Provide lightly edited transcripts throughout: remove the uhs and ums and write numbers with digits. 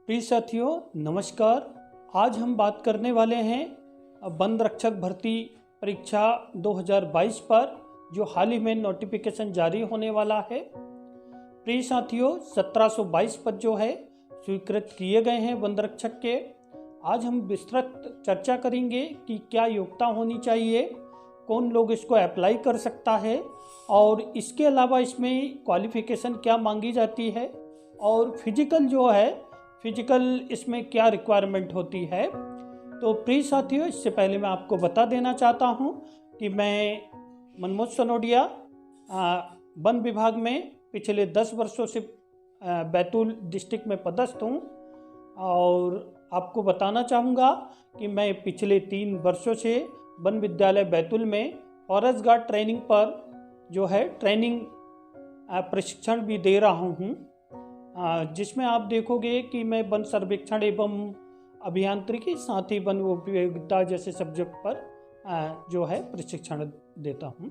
प्रिय साथियों नमस्कार। आज हम बात करने वाले हैं वन रक्षक भर्ती परीक्षा 2022 पर, जो हाल ही में नोटिफिकेशन जारी होने वाला है। प्रिय साथियों 1722 पद जो है स्वीकृत किए गए हैं वन रक्षक के। आज हम विस्तृत चर्चा करेंगे कि क्या योग्यता होनी चाहिए, कौन लोग इसको अप्लाई कर सकता है, और इसके अलावा इसमें क्वालिफिकेशन क्या मांगी जाती है, और फिजिकल इसमें क्या रिक्वायरमेंट होती है। तो प्रिय साथियों, इससे पहले मैं आपको बता देना चाहता हूं कि मैं मनमोज सनोडिया वन विभाग में पिछले 10 वर्षों से बैतूल डिस्ट्रिक्ट में पदस्थ हूं, और आपको बताना चाहूँगा कि मैं पिछले 3 वर्षों से वन विद्यालय बैतूल में फॉरेस्ट गार्ड ट्रेनिंग पर जो है ट्रेनिंग प्रशिक्षण भी दे रहा हूँ, जिसमें आप देखोगे कि मैं वन सर्वेक्षण एवं अभियांत्रिकी साथ ही वन उपयोगिता जैसे सब्जेक्ट पर जो है प्रशिक्षण देता हूँ।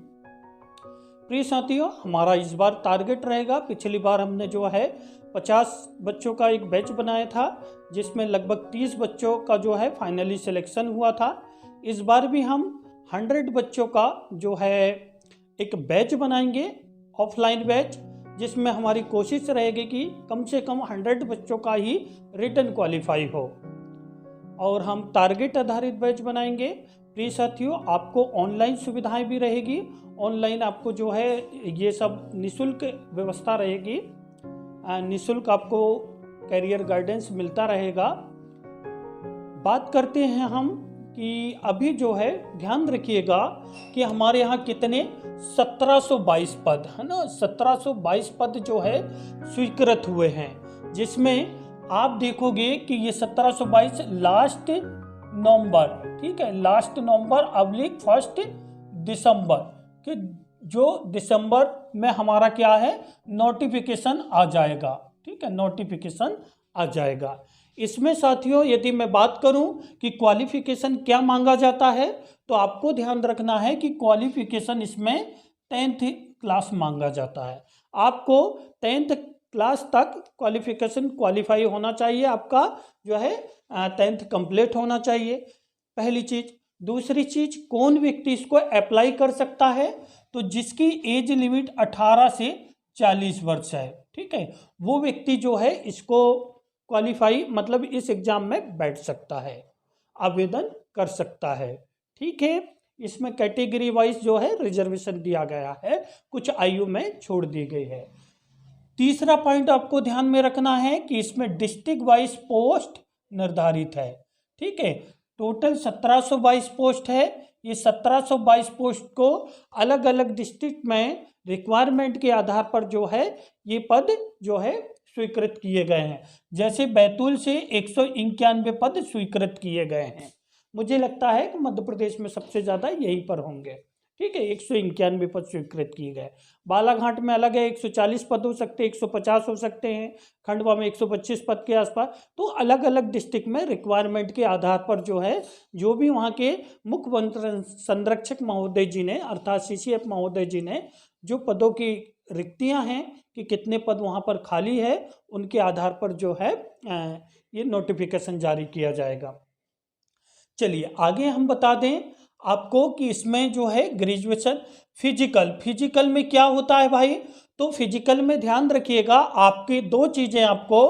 प्रिय साथियों, हमारा इस बार टारगेट रहेगा, पिछली बार हमने जो है 50 बच्चों का एक बैच बनाया था, जिसमें लगभग 30 बच्चों का जो है फाइनली सिलेक्शन हुआ था। इस बार भी हम 100 बच्चों का जो है एक बैच बनाएंगे, ऑफलाइन बैच, जिसमें हमारी कोशिश रहेगी कि कम से कम 100 बच्चों का ही रिटन क्वालिफाई हो, और हम टारगेट आधारित बैच बनाएंगे। प्रिय साथियों, आपको ऑनलाइन सुविधाएं भी रहेगी। ऑनलाइन आपको जो है ये सब निःशुल्क व्यवस्था रहेगी, निःशुल्क आपको करियर गाइडेंस मिलता रहेगा। बात करते हैं हम कि अभी जो है ध्यान रखिएगा कि हमारे यहाँ कितने 1722 पद है ना, 1722 पद जो है स्वीकृत हुए हैं, जिसमें आप देखोगे कि ये 1722 लास्ट नवंबर, ठीक है, लास्ट नवंबर / 1 दिसंबर के, जो दिसंबर में हमारा क्या है नोटिफिकेशन आ जाएगा, ठीक है, नोटिफिकेशन आ जाएगा। इसमें साथियों यदि मैं बात करूं कि क्वालिफिकेशन क्या मांगा जाता है, तो आपको ध्यान रखना है कि क्वालिफिकेशन इसमें 10th क्लास मांगा जाता है। आपको 10th क्लास तक क्वालिफिकेशन क्वालिफाई होना चाहिए, आपका जो है 10th कंप्लीट होना चाहिए, पहली चीज़। दूसरी चीज़, कौन व्यक्ति इसको अप्लाई कर सकता है, तो जिसकी एज लिमिट 18 से 40 वर्ष है, ठीक है, वो व्यक्ति जो है इसको क्वालिफाई मतलब इस एग्जाम में बैठ सकता है, आवेदन कर सकता है, ठीक है। इसमें कैटेगरी वाइज जो है रिजर्वेशन दिया गया है, कुछ आयु में छोड़ दी गई है। तीसरा पॉइंट आपको ध्यान में रखना है कि इसमें डिस्ट्रिक्ट वाइज पोस्ट निर्धारित है, ठीक है। टोटल 1722 पोस्ट है। ये 1722 पोस्ट को अलग अलग डिस्ट्रिक्ट में रिक्वायरमेंट के आधार पर जो है ये पद जो है स्वीकृत किए गए हैं। जैसे बैतूल से 191 पद स्वीकृत किए गए हैं। मुझे लगता है कि मध्य प्रदेश में सबसे ज़्यादा यहीं पर होंगे, ठीक है, 191 पद स्वीकृत किए गए। बालाघाट में अलग है, 140 पद हो सकते हैं, 150 हो सकते हैं, खंडवा में 125 पद के आसपास। तो अलग अलग डिस्ट्रिक्ट में रिक्वायरमेंट के आधार पर जो है, जो भी वहाँ के मुख्य वन संरक्षक महोदय जी ने अर्थात CCF महोदय जी ने जो पदों की रिक्तियां हैं कि कितने पद वहाँ पर खाली है, उनके आधार पर जो है ये नोटिफिकेशन जारी किया जाएगा। चलिए आगे हम बता दें आपको कि इसमें जो है ग्रेजुएशन फिजिकल में क्या होता है भाई। तो फिजिकल में ध्यान रखिएगा, आपकी 2 चीज़ें आपको,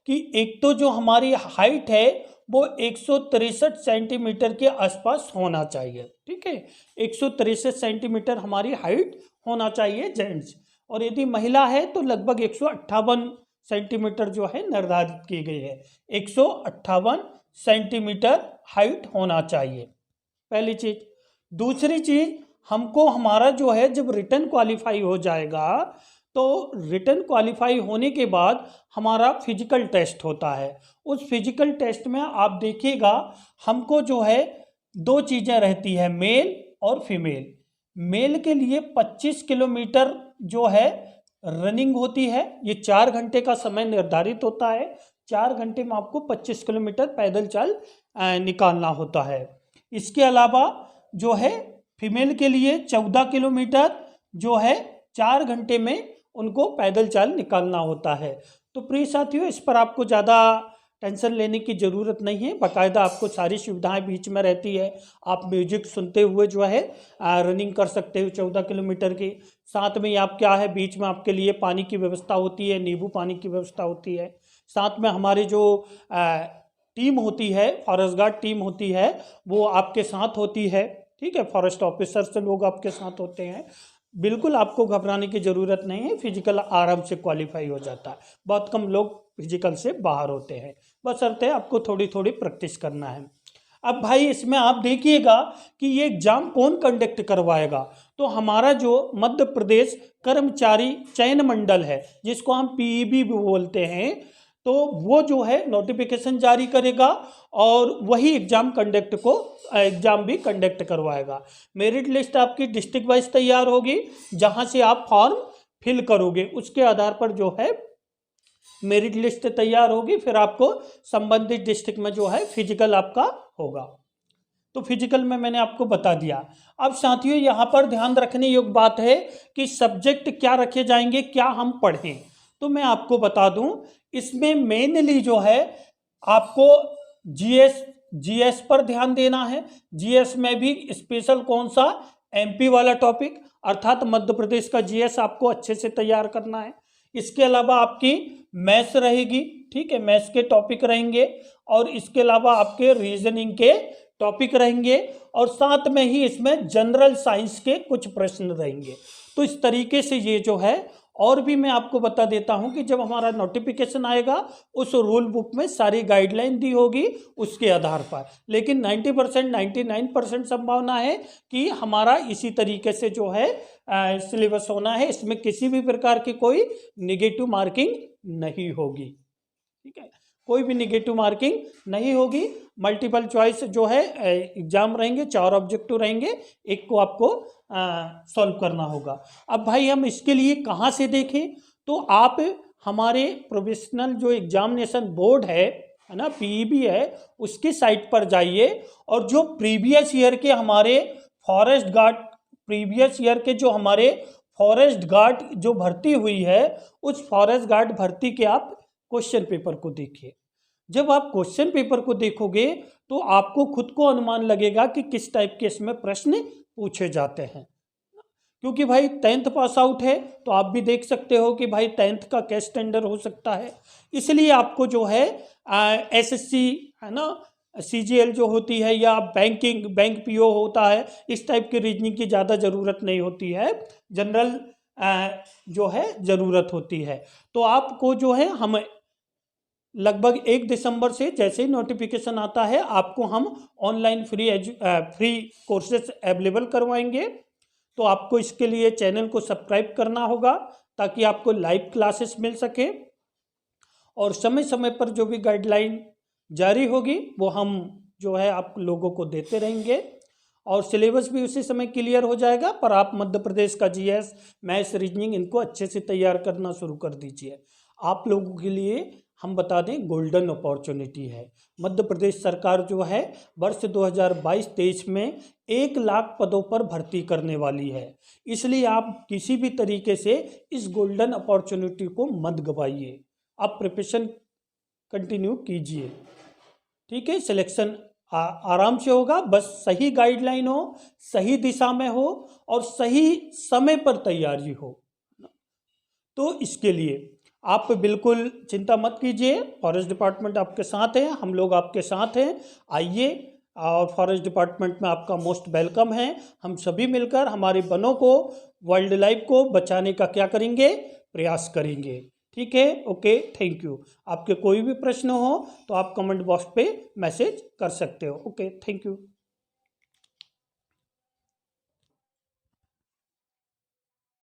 कि एक तो जो हमारी हाइट है वो 163 सेंटीमीटर के आसपास होना चाहिए, ठीक है, 163 सेंटीमीटर हमारी हाइट होना चाहिए जेंट्स, और यदि महिला है तो लगभग 158 सेंटीमीटर जो है निर्धारित की गई है, 158 सेंटीमीटर हाइट होना चाहिए, पहली चीज़। दूसरी चीज़, हमको हमारा जो है जब रिटन क्वालिफाई हो जाएगा, तो रिटन क्वालिफाई होने के बाद हमारा फिजिकल टेस्ट होता है। उस फिजिकल टेस्ट में आप देखिएगा हमको जो है 2 चीज़ें रहती है, मेल और फीमेल। मेल के लिए 25 किलोमीटर जो है रनिंग होती है, ये 4 घंटे का समय निर्धारित होता है, 4 घंटे में आपको 25 किलोमीटर पैदल चल निकालना होता है। इसके अलावा जो है फीमेल के लिए 14 किलोमीटर जो है 4 घंटे में उनको पैदल चल निकालना होता है। तो प्रिय साथियों, इस पर आपको ज़्यादा टेंशन लेने की ज़रूरत नहीं है। बाकायदा आपको सारी सुविधाएं बीच में रहती है। आप म्यूजिक सुनते हुए जो है रनिंग कर सकते हो 14 किलोमीटर की। साथ में आप क्या है, बीच में आपके लिए पानी की व्यवस्था होती है, नींबू पानी की व्यवस्था होती है। साथ में हमारी जो टीम होती है, फॉरेस्ट गार्ड टीम होती है, वो आपके साथ होती है। ठीक है, फॉरेस्ट ऑफिसर से लोग आपके साथ होते हैं। बिल्कुल आपको घबराने की ज़रूरत नहीं है। फिजिकल आराम से क्वालिफाई हो जाता है। बहुत कम लोग फिजिकल से बाहर होते हैं, बशर्ते आपको थोड़ी थोड़ी प्रैक्टिस करना है। अब भाई इसमें आप देखिएगा कि ये एग्जाम कौन कंडक्ट करवाएगा। तो हमारा जो मध्य प्रदेश कर्मचारी चयन मंडल है, जिसको हम पीईबी भी बोलते हैं, तो वो जो है नोटिफिकेशन जारी करेगा और वही एग्जाम भी कंडक्ट करवाएगा। मेरिट लिस्ट आपकी डिस्ट्रिक्ट वाइज तैयार होगी, जहां से आप फॉर्म फिल करोगे उसके आधार पर जो है मेरिट लिस्ट तैयार होगी। फिर आपको संबंधित डिस्ट्रिक्ट में जो है फिजिकल आपका होगा। तो फिजिकल में मैंने आपको बता दिया। अब साथियों यहाँ पर ध्यान रखने योग्य बात है कि सब्जेक्ट क्या रखे जाएंगे, क्या हम पढ़ें। तो मैं आपको बता दूं, इसमें मेनली जो है आपको जीएस पर ध्यान देना है। जीएस में भी स्पेशल कौन सा, एमपी वाला टॉपिक, अर्थात मध्य प्रदेश का जीएस आपको अच्छे से तैयार करना है। इसके अलावा आपकी मैथ्स रहेगी, ठीक है, मैथ्स के टॉपिक रहेंगे, और इसके अलावा आपके रीजनिंग के टॉपिक रहेंगे, और साथ में ही इसमें जनरल साइंस के कुछ प्रश्न रहेंगे। तो इस तरीके से ये जो है, और भी मैं आपको बता देता हूं कि जब हमारा नोटिफिकेशन आएगा उस रूल बुक में सारी गाइडलाइन दी होगी उसके आधार पर। लेकिन 90% 99% संभावना है कि हमारा इसी तरीके से जो है सिलेबस होना है। इसमें किसी भी प्रकार की कोई निगेटिव मार्किंग नहीं होगी। ठीक है, कोई भी निगेटिव मार्किंग नहीं होगी। मल्टीपल चॉइस जो है एग्जाम रहेंगे, 4 ऑब्जेक्टिव रहेंगे, एक को आपको सॉल्व करना होगा। अब भाई हम इसके लिए कहाँ से देखें, तो आप हमारे प्रोफेशनल जो एग्जामिनेशन बोर्ड है ना, पीईबी है, उसकी साइट पर जाइए, और जो प्रीवियस ईयर के हमारे फॉरेस्ट गार्ड जो भर्ती हुई है, उस फॉरेस्ट गार्ड भर्ती के आप क्वेश्चन पेपर को देखिए। जब आप क्वेश्चन पेपर को देखोगे तो आपको खुद को अनुमान लगेगा कि किस टाइप के इसमें प्रश्न पूछे जाते हैं। क्योंकि भाई 10th पास आउट है, तो आप भी देख सकते हो कि भाई 10th का क्या स्टैंडर्ड हो सकता है। इसलिए आपको जो है एसएससी है ना, सीजीएल जो होती है, या बैंक पीओ होता है, इस टाइप की रीजनिंग की ज़्यादा ज़रूरत नहीं होती है, जनरल जो है ज़रूरत होती है। तो आपको जो है हम लगभग 1 दिसंबर से जैसे ही नोटिफिकेशन आता है, आपको हम ऑनलाइन फ्री कोर्सेज अवेलेबल करवाएंगे। तो आपको इसके लिए चैनल को सब्सक्राइब करना होगा ताकि आपको लाइव क्लासेस मिल सके, और समय समय पर जो भी गाइडलाइन जारी होगी वो हम जो है आप लोगों को देते रहेंगे, और सिलेबस भी उसी समय क्लियर हो जाएगा। पर आप मध्य प्रदेश का जीएस, मैथ्स, रीजनिंग इनको अच्छे से तैयार करना शुरू कर दीजिए। आप लोगों के लिए हम बता दें, गोल्डन अपॉर्चुनिटी है। मध्य प्रदेश सरकार जो है वर्ष 2022-23 में 1 लाख पदों पर भर्ती करने वाली है। इसलिए आप किसी भी तरीके से इस गोल्डन अपॉर्चुनिटी को मत गवाइए। आप प्रिपरेशन कंटिन्यू कीजिए, ठीक है। सिलेक्शन आराम से होगा, बस सही गाइडलाइन हो, सही दिशा में हो, और सही समय पर तैयारी हो। तो इसके लिए आप बिल्कुल चिंता मत कीजिए, फॉरेस्ट डिपार्टमेंट आपके साथ है, हम लोग आपके साथ हैं। आइए, और फॉरेस्ट डिपार्टमेंट में आपका मोस्ट वेलकम है। हम सभी मिलकर हमारे वनों को, वाइल्ड लाइफ को बचाने का क्या करेंगे, प्रयास करेंगे। ठीक है, ओके, थैंक यू। आपके कोई भी प्रश्न हो तो आप कमेंट बॉक्स पे मैसेज कर सकते हो। Okay, thank you.